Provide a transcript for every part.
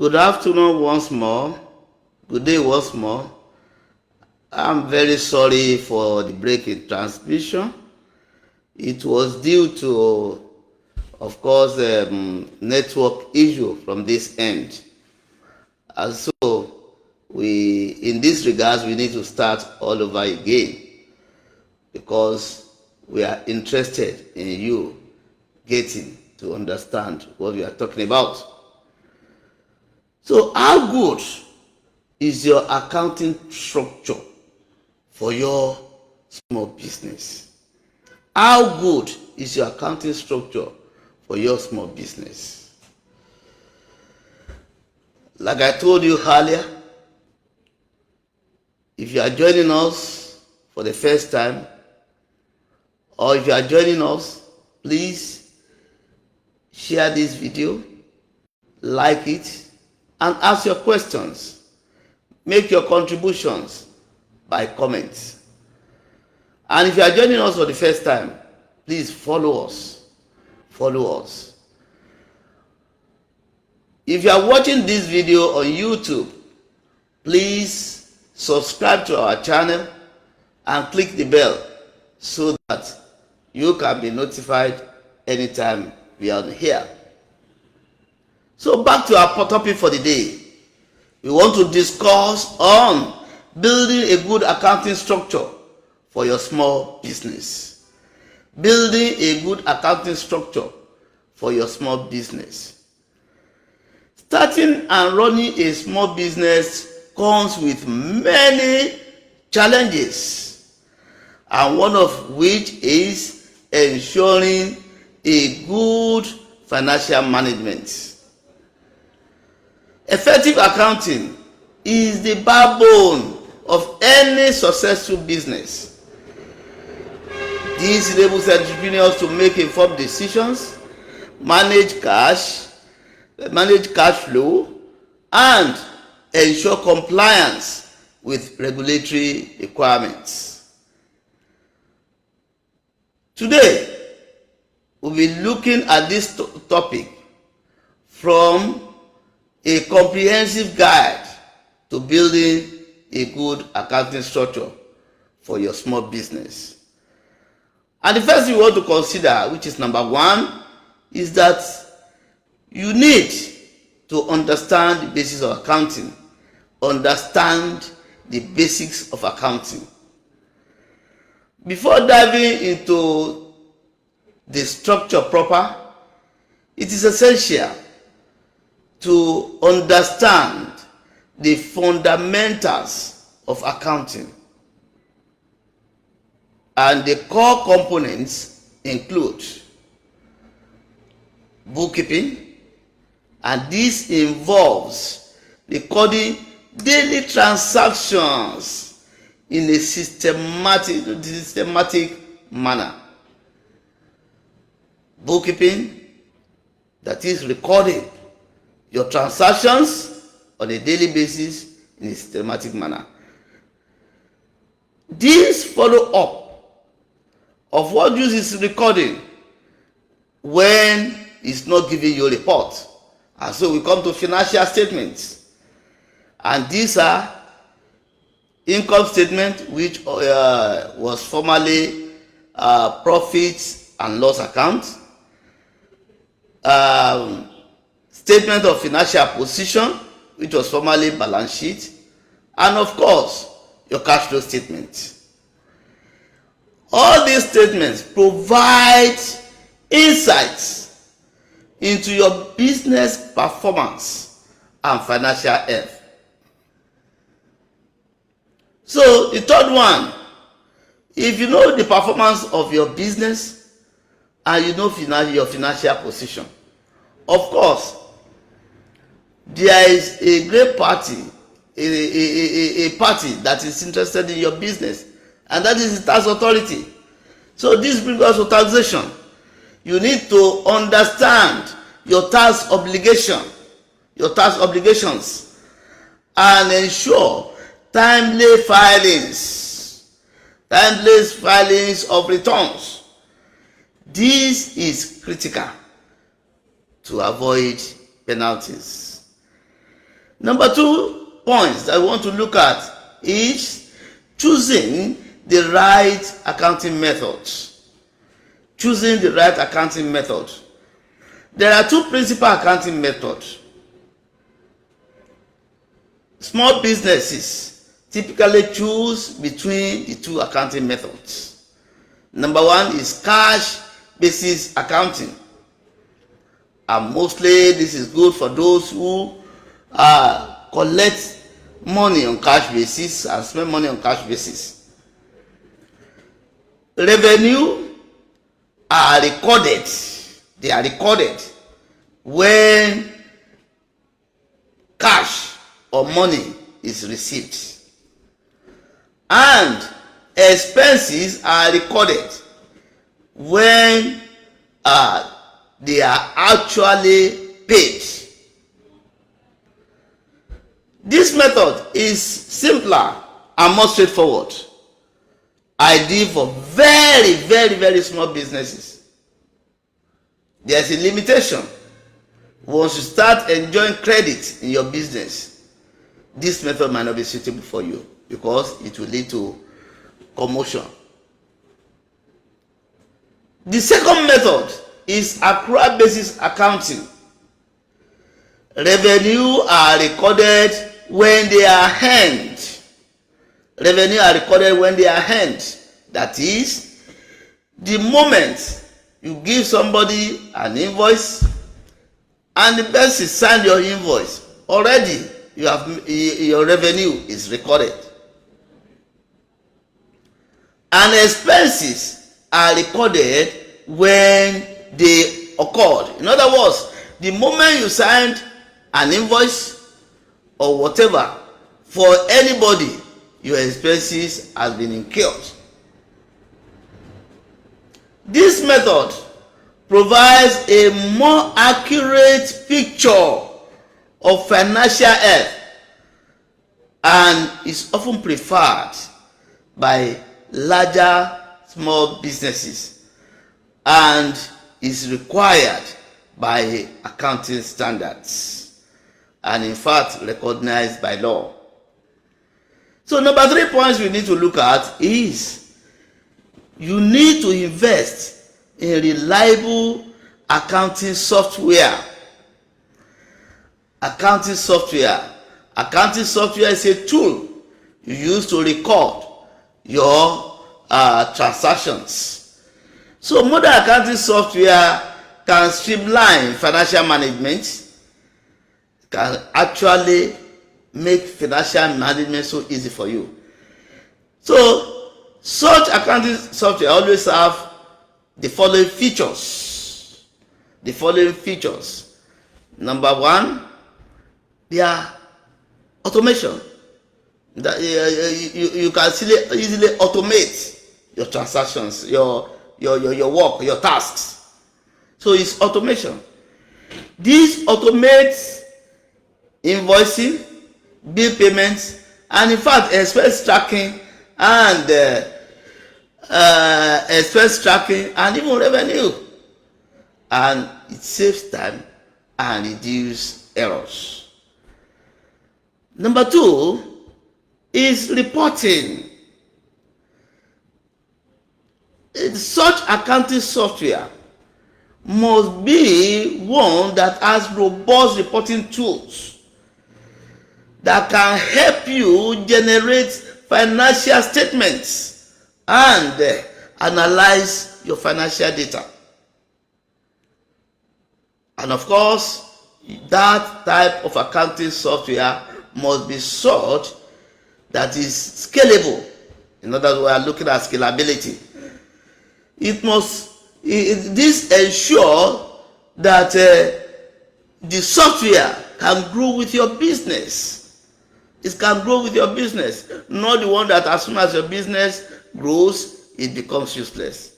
Good afternoon once more. Good day once more. I'm very sorry for the break in transmission. It was due to, of course, network issue from this end. And so, in this regards, we need to start all over again because we are interested in you getting to understand what we are talking about. So, how good is your accounting structure for your small business? How good is your accounting structure for your small business? Like I told you earlier, if you are joining us for the first time, or if you are joining us, please share this video, like it, and ask your questions. Make your contributions by comments. And if you are joining us for the first time, please follow us. Follow us. If you are watching this video on YouTube, please subscribe to our channel and click the bell so that you can be notified anytime we are here. So back to our topic for the day. We want to discuss on building a good accounting structure for your small business. Building a good accounting structure for your small business. Starting and running a small business comes with many challenges, and one of which is ensuring a good financial management. Effective accounting is the backbone of any successful business. This enables entrepreneurs to make informed decisions, manage cash flow, and ensure compliance with regulatory requirements. Today, we'll be looking at this topic from a comprehensive guide to building a good accounting structure for your small business. And the first thing we want to consider, which is number one, is that you need to understand the basics of accounting. Understand the basics of accounting. Before diving into the structure proper, it is essential to understand the fundamentals of accounting. And the core components include bookkeeping, and this involves recording daily transactions in a systematic manner. Bookkeeping, that is recording your transactions on a daily basis in a systematic manner. This follow-up of what uses recording when it's not giving you a report. And so we come to financial statements. And these are income statement, which was formerly profits and loss account, statement of financial position, which was formerly balance sheet, and of course, your cash flow statement. All these statements provide insights into your business performance and financial health. So the third one, if you know the performance of your business and you know your financial position, of course, there is a great party, a party that is interested in your business, and that is the tax authority. So this brings us to taxation. You need to understand your tax obligations, and ensure timely filings of returns. This is critical to avoid penalties. Number 2 points that I want to look at is choosing the right accounting method. Choosing the right accounting method. There are 2 principal accounting methods. Small businesses typically choose between the 2 accounting methods. Number 1 is cash basis accounting. And mostly this is good for those who collect money on cash basis and spend money on cash basis. Revenue are recorded. They are recorded when cash or money is received. And expenses are recorded when they are actually paid. This method is simpler and more straightforward. Ideal for very, very, very small businesses. There's a limitation. Once you start enjoying credit in your business, this method might not be suitable for you because it will lead to commotion. The second method is accrual basis accounting. Revenue are recorded when they are earned. Revenue are recorded when they are earned. That is, the moment you give somebody an invoice and the person signs your invoice, already your revenue is recorded. And expenses are recorded when they occurred. In other words, the moment you signed an invoice or whatever for anybody, your expenses has been incurred. This method provides a more accurate picture of financial health and is often preferred by larger small businesses and is required by accounting standards and in fact recognized by law. So number 3 points we need to look at is you need to invest in reliable accounting software. Accounting software. Accounting software is a tool you use to record your transactions. So modern accounting software can streamline financial management, can actually make financial management so easy for you. So such accounting software always have the following features. The following features. Number 1, they are automation. That you can easily automate your transactions, your work, your tasks. So it's automation. This automates invoicing, bill payments, and in fact expense tracking and even revenue, and it saves time and reduces errors. Number 2 is reporting. Such accounting software must be one that has robust reporting tools that can help you generate financial statements and analyze your financial data. And of course, that type of accounting software must be such that is scalable. In other words, we are looking at scalability. This ensure that the software can grow with your business. It can grow with your business, not the one that as soon as your business grows, it becomes useless.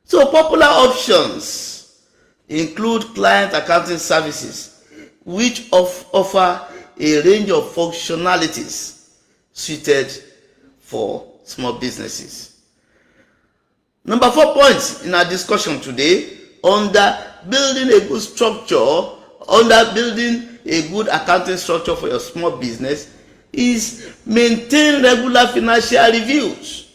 So popular options include client accounting services, which offer a range of functionalities suited for small businesses. Number 4 points in our discussion today, under building a good structure, under building a good accounting structure for your small business is maintain regular financial reviews.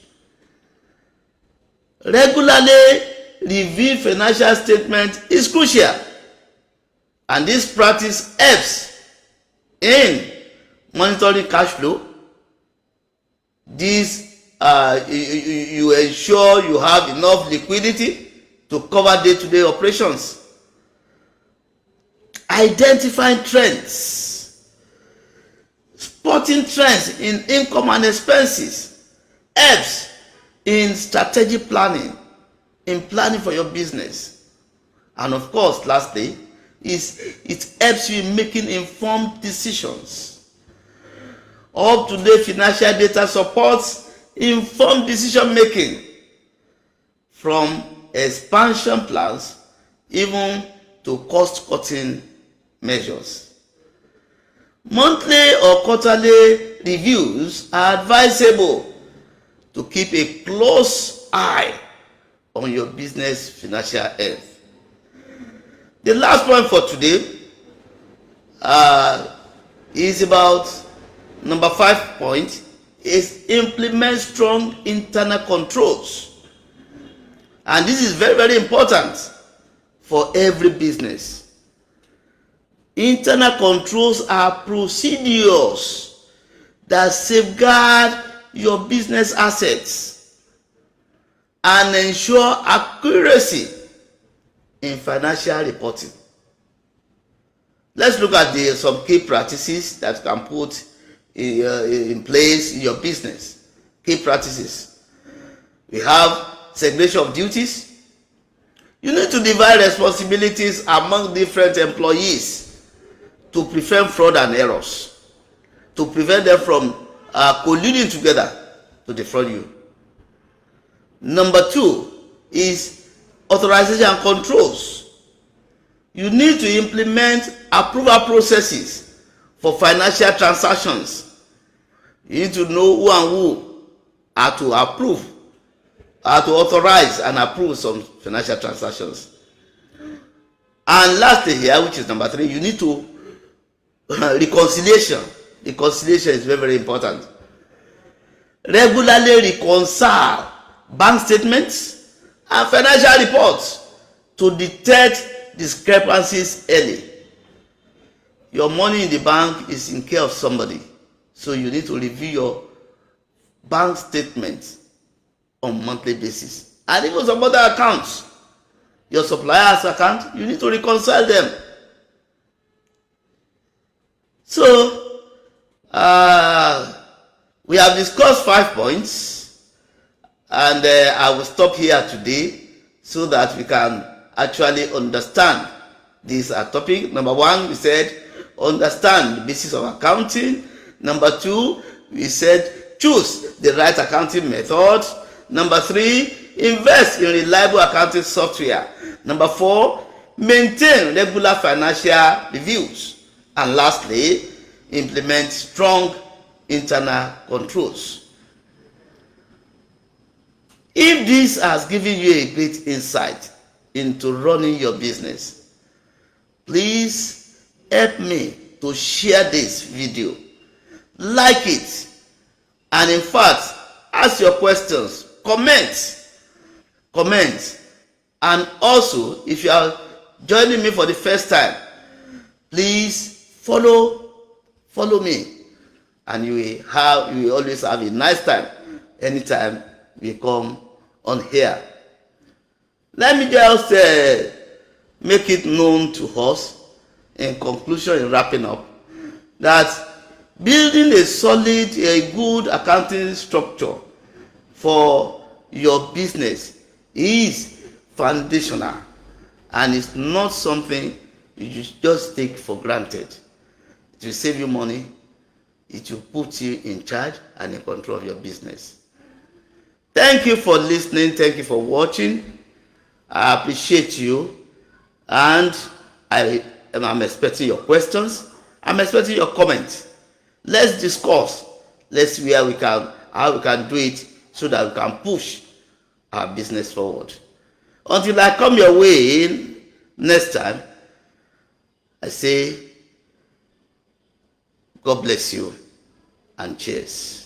Regularly review financial statement is crucial, and this practice helps in monitoring cash flow. You ensure you have enough liquidity to cover day-to-day operations. Identifying trends, spotting trends in income and expenses helps in strategic planning, in planning for your business. And of course, lastly, it helps you in making informed decisions. Up-to-date financial data supports informed decision making, from expansion plans even to cost-cutting measures. Monthly or quarterly reviews are advisable to keep a close eye on your business financial health. The last point for today is about number 5 point, is implement strong internal controls. And this is very, very important for every business. Internal controls are procedures that safeguard your business assets and ensure accuracy in financial reporting. Let's look at some key practices that you can put in place in your business. Key practices. We have segregation of duties. You need to divide responsibilities among different employees to prevent fraud and errors, to prevent them from colluding together to defraud you. Number 2 is authorization and controls. You need to implement approval processes for financial transactions. You need to know who and who are to approve, are to authorize and approve some financial transactions. And lastly here, which is number 3, you need to reconciliation. Reconciliation is very, very important. Regularly reconcile bank statements and financial reports to detect discrepancies early. Your money in the bank is in care of somebody, so you need to review your bank statements on monthly basis. And even some other accounts, your supplier's account, you need to reconcile them. So we have discussed 5 points, and I will stop here today so that we can actually understand this topic. Number 1, we said understand the basis of accounting. Number 2, we said choose the right accounting method. Number 3, invest in reliable accounting software. Number 4, maintain regular financial reviews. And lastly, implement strong internal controls. If this has given you a great insight into running your business, please help me to share this video, like it, and in fact, ask your questions, comment, and also if you are joining me for the first time, please follow me, and you will always have a nice time anytime we come on here. Let me just make it known to us in conclusion, in wrapping up, that building a solid, a good accounting structure for your business is foundational, and it's not something you just take for granted. It will save you money. It will put you in charge and in control of your business. Thank you for listening. Thank you for watching. I appreciate you, and I'm expecting your questions. I'm expecting your comments. Let's discuss. Let's see how we can do it so that we can push our business forward. Until I come your way next time, I say God bless you and cheers.